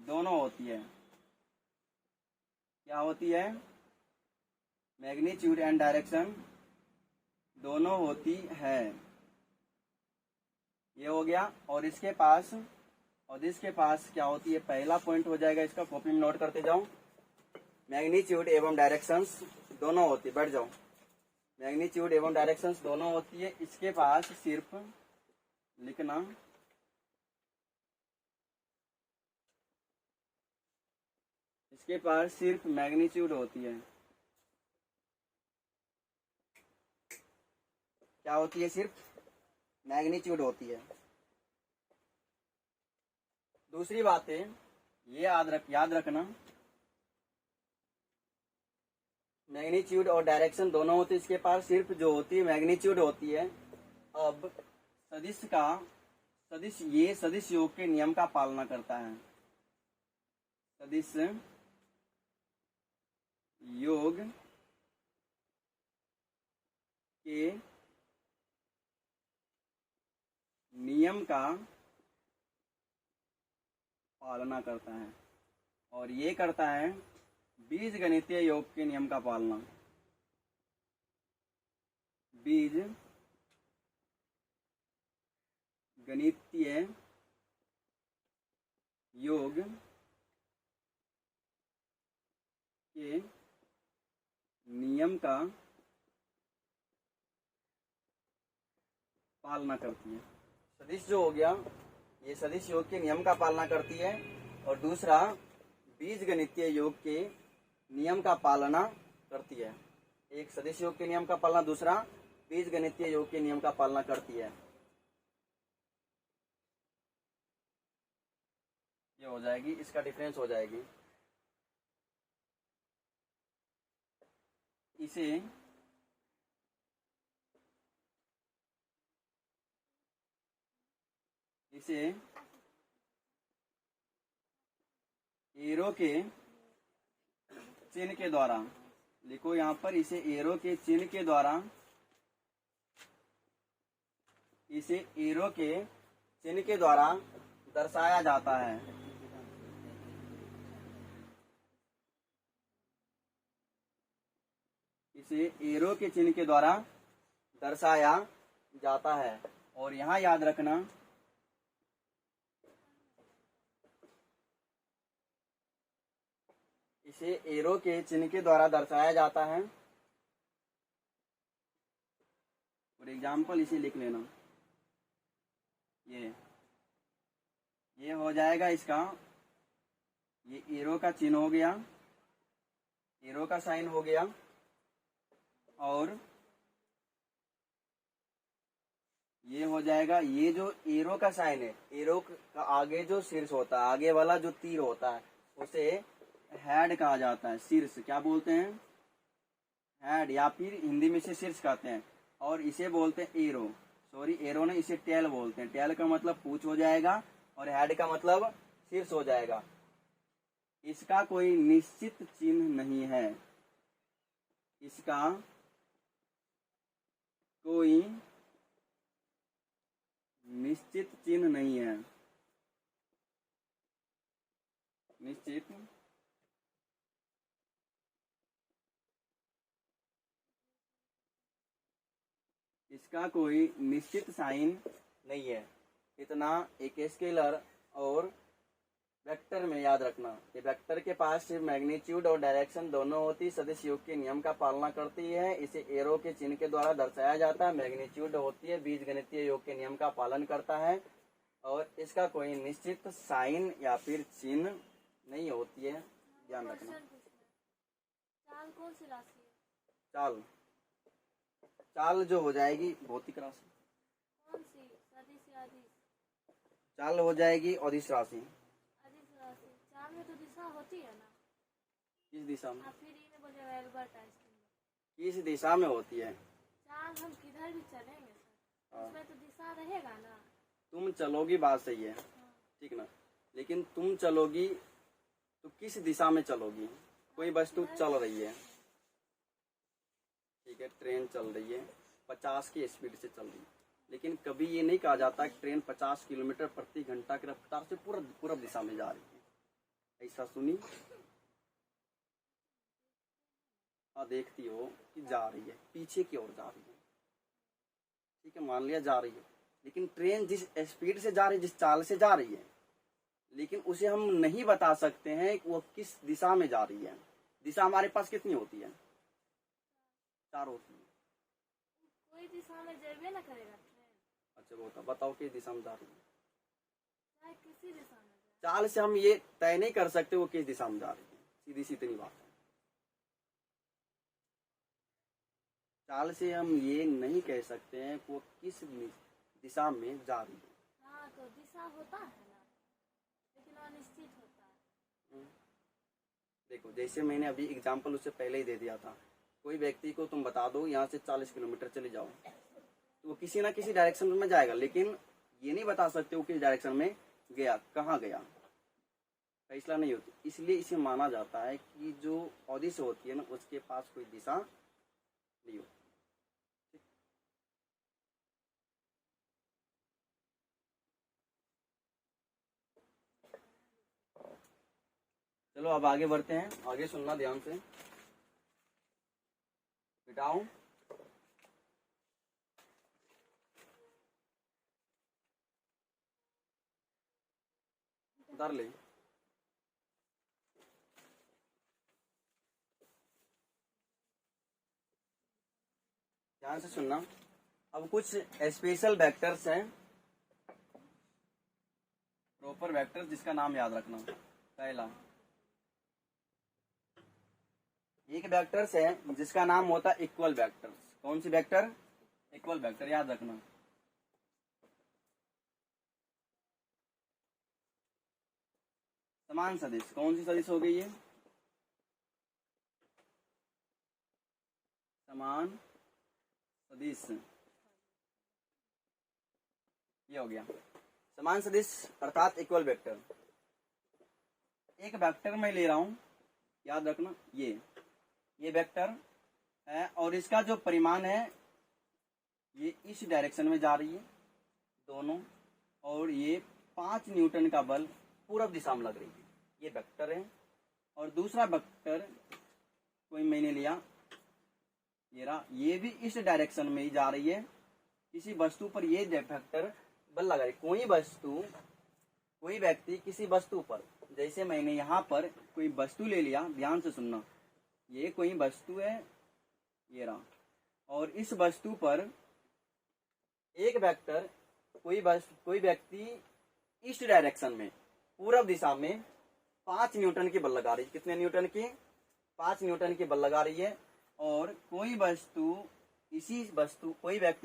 Speaker 1: दोनों होती है। क्या होती है, मैग्नीट्यूड एंड डायरेक्शन दोनों होती है। ये हो गया। और इसके पास, और इसके पास क्या होती है, पहला पॉइंट हो जाएगा इसका, कॉपी में नोट करते जाओ। मैग्नीट्यूड एवं डायरेक्शंस दोनों होती है, बैठ जाओ। मैग्नीट्यूड एवं डायरेक्शंस दोनों होती है। इसके पास सिर्फ लिखना, इसके पास सिर्फ मैग्नीट्यूड होती है। क्या होती है, सिर्फ मैग्नीट्यूड होती है। दूसरी बात है, ये याद रखना, मैग्नीट्यूड और डायरेक्शन दोनों होती है, इसके पास सिर्फ जो होती है मैग्नीट्यूड होती है। अब ये सदिश योग के नियम का पालना करता है। सदिश योग के नियम का पालना करता है, और ये करता है बीज गणितीय योग के नियम का पालना। बीज गणितीय योग के नियम का पालना करती है। सदिश जो हो गया, ये सदिश योग के नियम का पालना करती है, और दूसरा बीज गणितीय योग के नियम का पालना करती है। एक सदिश योग के नियम का पालना, दूसरा बीज गणितीय योग के नियम का पालना करती है। ये हो जाएगी, इसका डिफरेंस हो जाएगी। इसे एरो के चिन्ह के द्वारा लिखो, यहाँ पर इसे एरो के चिन्ह के द्वारा, इसे एरो के चिन्ह के द्वारा दर्शाया जाता है। इसे एरो के चिन्ह के द्वारा दर्शाया जाता है। और यहाँ याद रखना, इसे एरो के चिन्ह के द्वारा दर्शाया जाता है। फॉर एग्जाम्पल इसे लिख लेना, ये हो जाएगा इसका, ये एरो का चिन्ह हो गया, एरो का साइन हो गया, और ये हो जाएगा, ये जो एरो का साइन है, एरो का आगे जो शीर्ष होता है, आगे वाला जो तीर होता है उसे हेड कहा जाता है। शीर्ष क्या बोलते हैं? हेड, या फिर हिंदी में इसे शीर्ष कहते हैं। और इसे बोलते हैं एरो, सॉरी एरो ने, इसे टेल बोलते हैं। टेल का मतलब पूंछ हो जाएगा और हेड का मतलब शीर्ष हो जाएगा। इसका कोई निश्चित चिन्ह नहीं है, इसका कोई निश्चित चिन्ह नहीं है, निश्चित इसका कोई निश्चित साइन नहीं है। इतना एक स्केलर और वेक्टर में याद रखना। ये वेक्टर के पास सिर्फ मैग्नीट्यूड और डायरेक्शन दोनों होती, सदिश योग के नियम का पालना करती है। इसे एरो के चिन्ह के द्वारा दर्शाया जाता है। मैग्नीट्यूड होती है, बीजगणितीय योग के नियम का पालन करता है और इसका कोई निश्चित साइन या फिर चिन्ह नहीं होती है, ध्यान रखना।
Speaker 2: क्वेश्चन पूछना है, चाल कौन सी राशि है?
Speaker 1: चाल, चाल जो हो जाएगी भौतिक राशि।
Speaker 2: कौन सी? सदिश या अदिश?
Speaker 1: चाल हो जाएगी अदिश राशि।
Speaker 2: अदिश राशि। चाल में तो दिशा होती है ना?
Speaker 1: किस दिशा में?
Speaker 2: आप फिर ये बोलेगा एल्बर्ट आइंस्टाइन।
Speaker 1: किस दिशा में होती है?
Speaker 2: चाल हम किधर भी चलेंगे सर,
Speaker 1: हाँ।
Speaker 2: उसमें तो दिशा रहेगा ना।
Speaker 1: तुम चलोगी, बात सही है,
Speaker 2: हाँ।
Speaker 1: ठीक ना, लेकिन तुम चलोगी तो किस दिशा में चलोगी? कोई वस्तु चल रही है, ठीक है, ट्रेन चल रही है, 50 की स्पीड से चल रही है, लेकिन कभी ये नहीं कहा जाता कि ट्रेन 50 किलोमीटर प्रति घंटा की रफ्तार से पूर्व दिशा में जा रही है। ऐसा सुनी? हाँ, देखती हो कि जा रही है, पीछे की ओर जा रही है, ठीक है, मान लिया जा रही है, लेकिन ट्रेन जिस स्पीड से जा रही है, जिस चाल से जा रही है, लेकिन उसे हम नहीं बता सकते हैं कि वो किस दिशा में जा रही है। दिशा हमारे पास कितनी होती है? 4 होती है।
Speaker 2: कोई दिशा में जाइए ना करेगा ट्रेन।
Speaker 1: अच्छा, वो बताओ किस दिशा में जा रही है?
Speaker 2: चाहे किसी दिशा में जाए।
Speaker 1: चाल से हम ये तय नहीं कर सकते वो किस दिशा में जा रही है, सीधी सी इतनी बात है। चाल से हम ये नहीं कह सकते हैं कि वो किस दिशा में जा रही है।
Speaker 2: हाँ, तो दिशा होता है ना, लेकिन अनिश्चित होता है।
Speaker 1: देखो, जैसे मैंने अभी एग्जाम्पल उससे पहले ही दे दिया था, कोई व्यक्ति को तुम बता दो यहाँ से 40 किलोमीटर चले जाओ, तो वो किसी ना किसी डायरेक्शन में जाएगा, लेकिन ये नहीं बता सकते वो किस डायरेक्शन में गया, कहाँ गया, फैसला नहीं होती। इसलिए इसे माना जाता है कि जो अदिश होती है ना, उसके पास कोई दिशा नहीं होती। चलो अब आगे बढ़ते हैं, आगे सुनना ध्यान से, बिटाओ। उतार ले। ध्यान से सुनना। अब कुछ स्पेशल वेक्टर्स हैं, प्रॉपर वेक्टर जिसका नाम याद रखना। पहला एक वेक्टर्स है जिसका नाम होता है इक्वल वेक्टर्स। कौन सी वेक्टर? इक्वल वेक्टर, याद रखना। समान सदिश, कौन सी सदिश हो गई है? समान सदिश, ये हो गया समान सदिश अर्थात इक्वल वेक्टर। एक वेक्टर मैं ले रहा हूं, याद रखना, ये वेक्टर है और इसका जो परिमाण है ये इस डायरेक्शन में जा रही है दोनों, और ये 5 न्यूटन का बल पूर्व दिशा में लग रही है। ये वेक्टर है। और दूसरा वेक्टर कोई मैंने लिया, ये भी इस डायरेक्शन में ही जा रही है। किसी वस्तु पर ये वेक्टर बल लगा रही है। कोई व्यक्ति किसी वस्तु पर, जैसे मैंने यहाँ पर कोई वस्तु ले लिया, ध्यान से सुनना, ये कोई वस्तु है, ये रहा, और इस वस्तु पर एक वेक्टर, कोई व्यक्ति ईस्ट डायरेक्शन में पूर्व दिशा में 5 न्यूटन की बल लगा रही है। कितने न्यूटन की? 5 न्यूटन की बल लगा रही है। और कोई व्यक्ति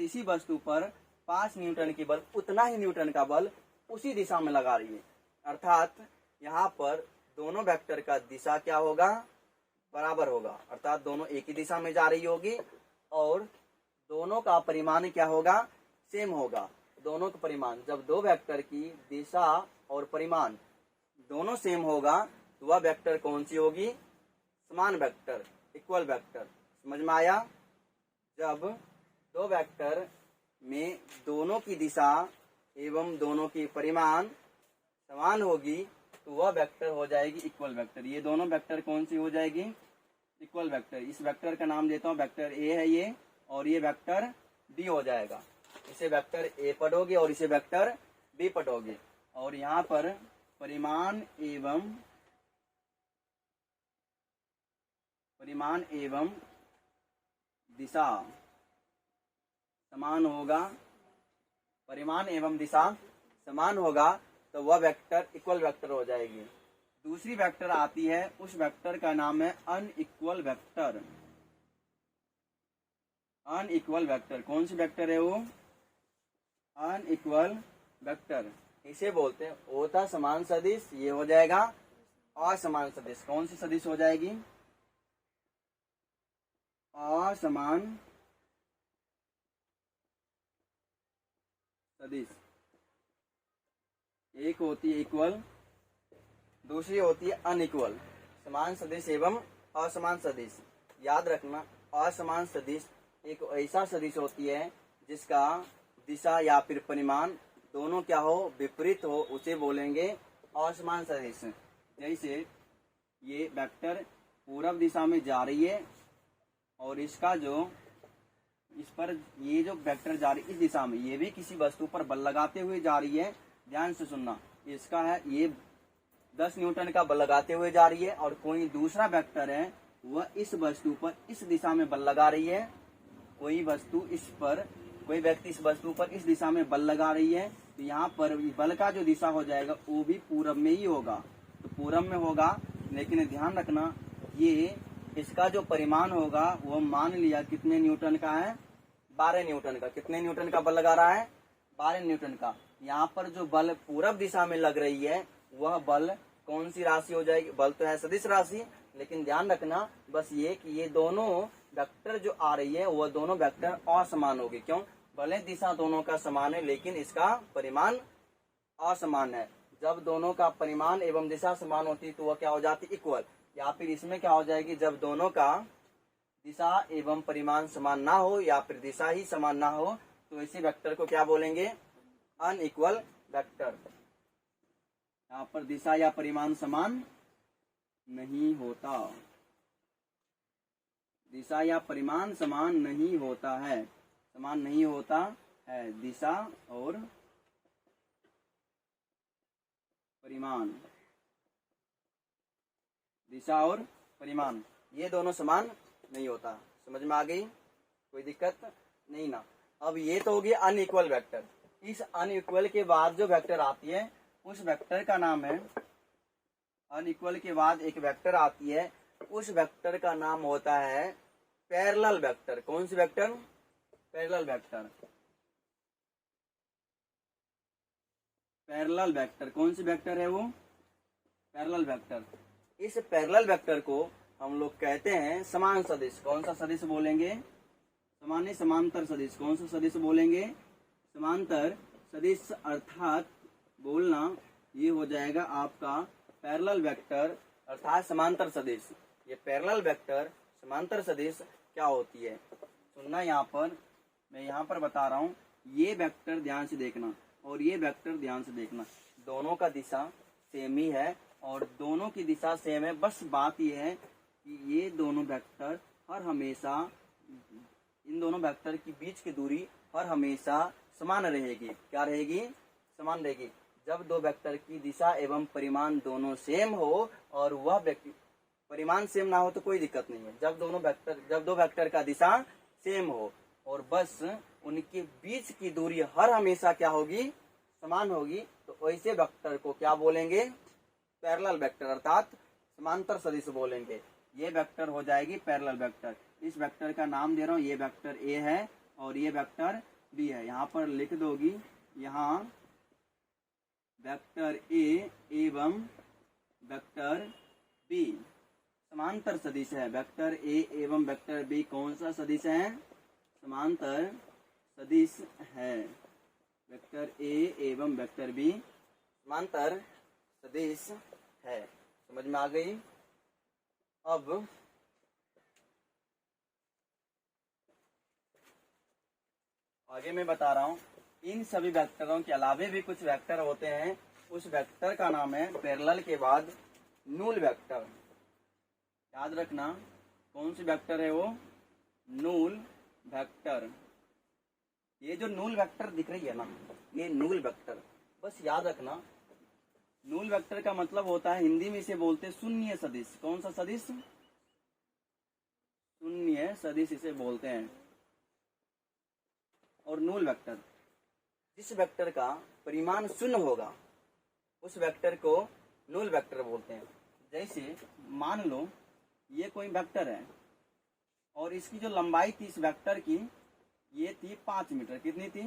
Speaker 1: इसी वस्तु पर 5 न्यूटन की बल उतना ही न्यूटन का बल उसी दिशा में लगा रही है। अर्थात यहाँ पर दोनों वेक्टर का दिशा क्या होगा, बराबर होगा। अर्थात दोनों एक ही दिशा में जा रही होगी और दोनों का परिमाण क्या होगा, सेम होगा। दोनों का परिमाण, जब दो वेक्टर की दिशा और परिमाण दोनों सेम होगा तो वह वेक्टर कौन सी होगी, समान वेक्टर, इक्वल वेक्टर। समझ में आया। जब दो वेक्टर में दोनों की दिशा एवं दोनों की परिमाण समान होगी तो वह वेक्टर हो जाएगी इक्वल वेक्टर। ये दोनों वेक्टर कौन सी हो जाएगी, इक्वल वेक्टर। इस वेक्टर का नाम देता हूँ वेक्टर ए है ये, और ये वेक्टर बी हो जाएगा। इसे वेक्टर ए पढ़ोगे और इसे वेक्टर बी पढ़ोगे। और यहाँ पर परिमाण एवं दिशा समान होगा, परिमाण एवं दिशा समान होगा तो वह वेक्टर इक्वल वेक्टर हो जाएगी। दूसरी वेक्टर आती है, उस वेक्टर का नाम है अनइक्वल वेक्टर। अनइक्वल वेक्टर कौन सी वेक्टर है वो, अनइक्वल वेक्टर। इसे बोलते हैं होता समान सदिश, ये हो जाएगा असमान सदिश। कौन सी सदिश हो जाएगी, असमान सदिश। एक होती है इक्वल, दूसरी होती है अनइक्वल। समान सदिश एवं असमान सदिश। याद रखना, असमान सदिश एक ऐसा सदिश होती है जिसका दिशा या फिर परिमाण दोनों क्या हो, विपरीत हो, उसे बोलेंगे असमान सदिश। जैसे ये वेक्टर पूर्व दिशा में जा रही है और इसका जो इस पर ये जो वेक्टर जा रही है इस दिशा में, ये भी किसी वस्तु पर बल लगाते हुए जा रही है। ध्यान से सुनना, इसका है ये 10 न्यूटन का बल लगाते हुए जा रही है और कोई दूसरा वेक्टर है वह इस वस्तु पर इस दिशा में बल लगा रही है। कोई व्यक्ति इस वस्तु पर इस दिशा में बल लगा रही है तो यहाँ पर बल का जो दिशा हो जाएगा वो भी पूरब में ही होगा, तो पूरब में होगा। लेकिन ध्यान रखना, ये इसका जो परिमाण होगा वो मान लिया कितने न्यूटन का है, 12 न्यूटन का। कितने न्यूटन का बल लगा रहा है, 12 न्यूटन का। यहाँ पर जो बल पूरब दिशा में लग रही है वह बल कौन सी राशि हो जाएगी, बल तो है सदिश राशि, लेकिन ध्यान रखना बस ये कि ये दोनों वेक्टर जो आ रही है वह दोनों वेक्टर असमान होगी। क्यों, भले दिशा दोनों का समान है लेकिन इसका परिमाण असमान है। जब दोनों का परिमाण एवं दिशा समान होती तो वह क्या हो जाती, इक्वल। या फिर इसमें क्या हो जाएगी, जब दोनों का दिशा एवं परिमाण समान ना हो या फिर दिशा ही समान ना हो तो इसी वेक्टर को क्या बोलेंगे, अनइक्वल वेक्टर। यहाँ पर दिशा या परिमाण समान नहीं होता, दिशा या परिमाण समान नहीं होता है, समान नहीं होता है दिशा और परिमाण। दिशा और परिमाण ये दोनों समान नहीं होता। समझ में आ गई, कोई दिक्कत नहीं ना। अब ये तो हो गया अनइक्वल वेक्टर। इस अनइक्वल के बाद जो वेक्टर आती है उस वेक्टर का नाम है, अनइक्वल के बाद एक वेक्टर आती है उस वेक्टर का नाम होता है पैरेलल वेक्टर। कौन सी vector, parallel vector. Parallel vector कौन सी वेक्टर है वो, पैरेलल वेक्टर। इस पैरेलल वेक्टर को हम लोग कहते हैं समान सदिश। कौन सा सदिश बोलेंगे, समान समांतर सदिश। कौन सा सदिश बोलेंगे, समांतर सदिश। अर्थात बोलना ये हो जाएगा आपका पैरेलल वेक्टर अर्थात समांतर सदिश। ये पैरेलल वेक्टर समांतर सदिश क्या होती है, सुनना। यहाँ पर मैं यहाँ पर बता रहा हूँ, ये वेक्टर ध्यान से देखना और ये वेक्टर ध्यान से देखना। दोनों का दिशा सेम ही है और दोनों की दिशा सेम है। बस बात यह है कि ये दोनों वेक्टर हर हमेशा, इन दोनों वेक्टर की बीच की दूरी हर हमेशा समान रहेगी। क्या रहेगी, समान रहेगी। जब दो वेक्टर की दिशा एवं परिमाण दोनों सेम हो और वह परिमाण सेम ना हो तो कोई दिक्कत नहीं है। जब दो वेक्टर का दिशा सेम हो और बस उनके बीच की दूरी हर हमेशा क्या होगी, समान होगी, तो ऐसे वेक्टर को क्या बोलेंगे, पैरेलल वेक्टर अर्थात समांतर सदिश बोलेंगे। ये वेक्टर हो जाएगी पैरेलल वेक्टर। इस वेक्टर का नाम दे रहा हूँ, ये वेक्टर ए है और ये वेक्टर बी है। यहाँ पर लिख दोगी, यहाँ वेक्टर ए एवं वेक्टर बी समांतर सदिश है। वेक्टर ए एवं वेक्टर बी कौन सा सदिश है? समांतर सदिश है। वेक्टर ए एवं वेक्टर बी समांतर सदिश है। समझ में आ गई? अब आगे मैं बता रहा हूँ, इन सभी वेक्टरों के अलावे भी कुछ वेक्टर होते हैं। उस वेक्टर का नाम है पैरेलल के बाद नूल वेक्टर। याद रखना, कौन सी वेक्टर है वो? नूल वेक्टर। ये जो नूल वेक्टर दिख रही है ना, ये नूल वेक्टर, बस याद रखना। नूल वेक्टर का मतलब होता है, हिंदी में इसे बोलते हैं शून्य सदिश। कौन सा सदिश? शून्य सदिश इसे बोलते हैं। और नूल वेक्टर, जिस वेक्टर का परिमाण शून्य होगा उस वेक्टर को नूल वेक्टर बोलते हैं। जैसे मान लो ये कोई वेक्टर है और इसकी जो लंबाई थी इस वेक्टर की, ये थी 5 मीटर। कितनी थी?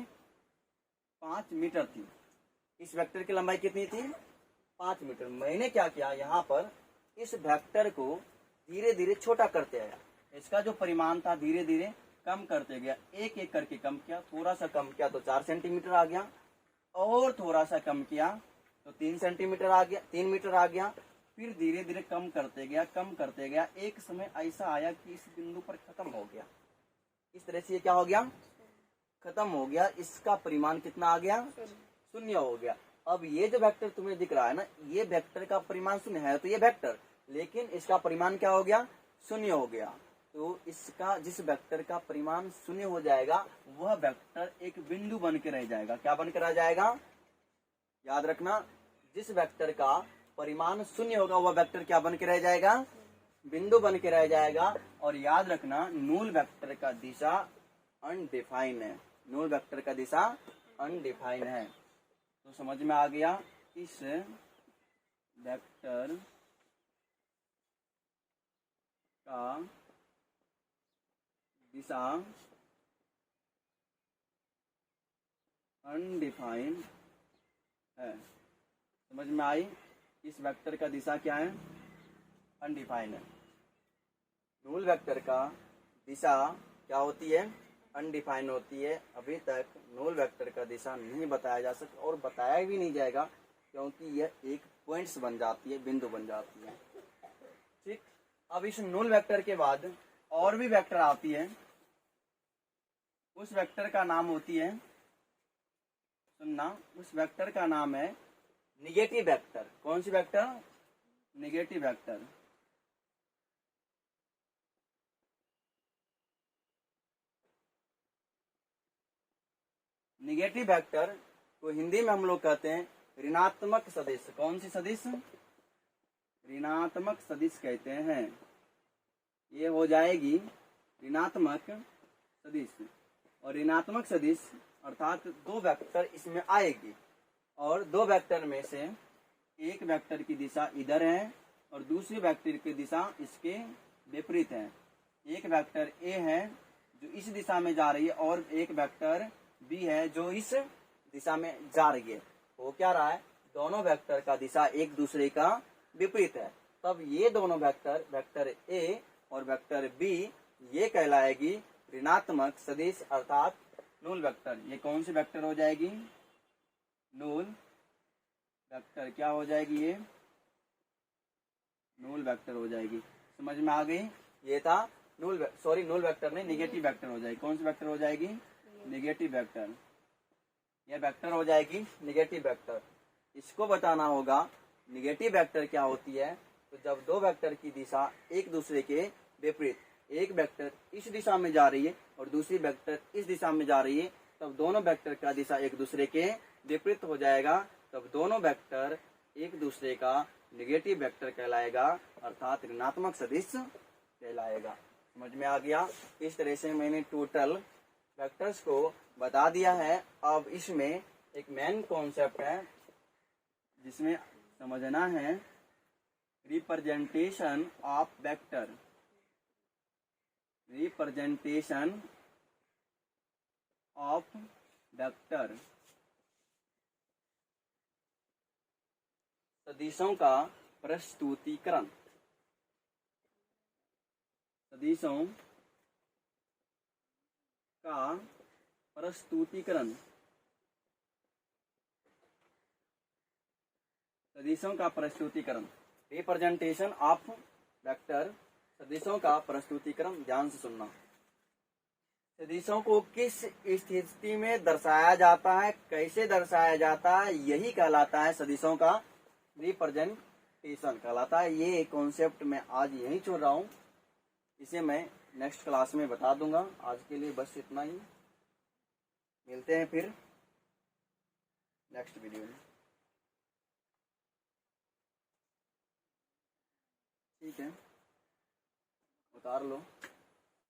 Speaker 1: 5 मीटर थी। इस वेक्टर की लंबाई कितनी थी? 5 मीटर। मैंने क्या किया, यहाँ पर इस वेक्टर को धीरे धीरे छोटा करते आया। इसका जो परिमाण था धीरे धीरे कम करते गया, एक एक करके कम किया। थोड़ा सा कम किया तो 4 सेंटीमीटर आ गया, और थोड़ा सा कम किया तो 3 सेंटीमीटर आ गया, 3 मीटर आ गया। फिर धीरे धीरे कम करते गया, कम करते गया। एक समय ऐसा आया कि इस बिंदु पर खत्म हो गया। इस तरह से ये क्या हो गया? खत्म हो गया। इसका परिमाण कितना आ गया? शून्य हो गया। अब ये जो वेक्टर तुम्हें दिख रहा है ना, ये वेक्टर का परिमाण शून्य है, तो ये वेक्टर, लेकिन इसका परिमाण क्या हो गया? शून्य हो गया। तो इसका, जिस वेक्टर का परिमाण शून्य हो जाएगा, वह वेक्टर एक बिंदु बन के रह जाएगा। क्या बन के रह जाएगा? याद रखना, जिस वेक्टर का परिमाण शून्य होगा वह वेक्टर क्या बन के रह जाएगा? बिंदु बन के रह जाएगा। और याद रखना, नूल वेक्टर का दिशा अनडिफाइन है। नूल वेक्टर का दिशा अनडिफाइन है। तो समझ में आ गया, इस वेक्टर का दिशा अनडिफाइंड है। समझ में आई? इस वेक्टर का दिशा क्या है? अनडिफाइंड है। नूल वेक्टर का दिशा क्या होती है? अनडिफाइंड होती है। अभी तक नूल वेक्टर का दिशा नहीं बताया जा सकता, और बताया भी नहीं जाएगा, क्योंकि यह एक पॉइंट्स बन जाती है, बिंदु बन जाती है। ठीक। अब इस नूल वेक्टर के बाद और भी वेक्टर आती है। उस वेक्टर का नाम होती है, सुनना, उस वेक्टर का नाम है निगेटिव वेक्टर। कौन सी vector? Negative vector. Negative vector को हिंदी में हम लोग कहते हैं ऋणात्मक सदिश। कौन सी सदिश? ऋणात्मक सदिश कहते हैं। ये हो जाएगी ऋणात्मक सदिश। और ऋणात्मक सदिश अर्थात 2 वेक्टर इसमें आएगी, और 2 वेक्टर में से एक वेक्टर की दिशा इधर है और दूसरी वेक्टर की दिशा इसके विपरीत है। एक वेक्टर ए है जो इस दिशा में जा रही है, और एक वेक्टर बी है जो इस दिशा में जा रही है। वो क्या रहा है? दोनों वेक्टर का दिशा एक दूसरे का विपरीत है। तब ये दोनों वेक्टर, वेक्टर ए और वेक्टर बी, ये कहलाएगी ऋणात्मक सदिश अर्थात नूल वेक्टर। ये कौन सी वेक्टर हो जाएगी? नूल वेक्टर। क्या हो जाएगी? ये नूल वेक्टर हो जाएगी। समझ में आ गई? ये था नूल वेक्टर नहीं, निगेटिव वेक्टर हो जाएगी। कौन सी वेक्टर हो जाएगी? Negative vector. यह वेक्टर हो जाएगी निगेटिव वेक्टर। इसको बताना होगा निगेटिव वेक्टर क्या होती है। तो जब 2 वेक्टर की दिशा एक दूसरे के विपरीत, एक वेक्टर इस दिशा में जा रही है और दूसरी वेक्टर इस दिशा में जा रही है, तब दोनों वेक्टर का दिशा एक दूसरे के विपरीत हो जाएगा। तब दोनों वेक्टर एक दूसरे का निगेटिव वेक्टर कहलाएगा, अर्थात ऋणात्मक सदिश कहलाएगा। समझ में आ गया? इस तरह से मैंने टोटल वेक्टर्स को बता दिया है। अब इसमें एक मेन कॉन्सेप्ट है जिसमें समझना है representation of vector. Representation of vector, सदिशों का प्रस्तुतीकरण, सदिशों का प्रस्तुतीकरण, सदिशों का प्रस्तुतीकरण, रिप्रेजेंटेशन ऑफ वेक्टर, सदिशों का प्रस्तुतीकरण। ध्यान से सुनना। सदिशों को किस स्थिति में दर्शाया जाता है, कैसे दर्शाया जाता है, यही कहलाता है सदिशों का रिप्रेजेंटेशन कहलाता है। ये कॉन्सेप्ट मैं आज यहीं छोड़ रहा हूँ, इसे मैं नेक्स्ट क्लास में बता दूंगा। आज के लिए बस इतना ही, मिलते हैं फिर नेक्स्ट वीडियो में। ठीक है, उतार लो।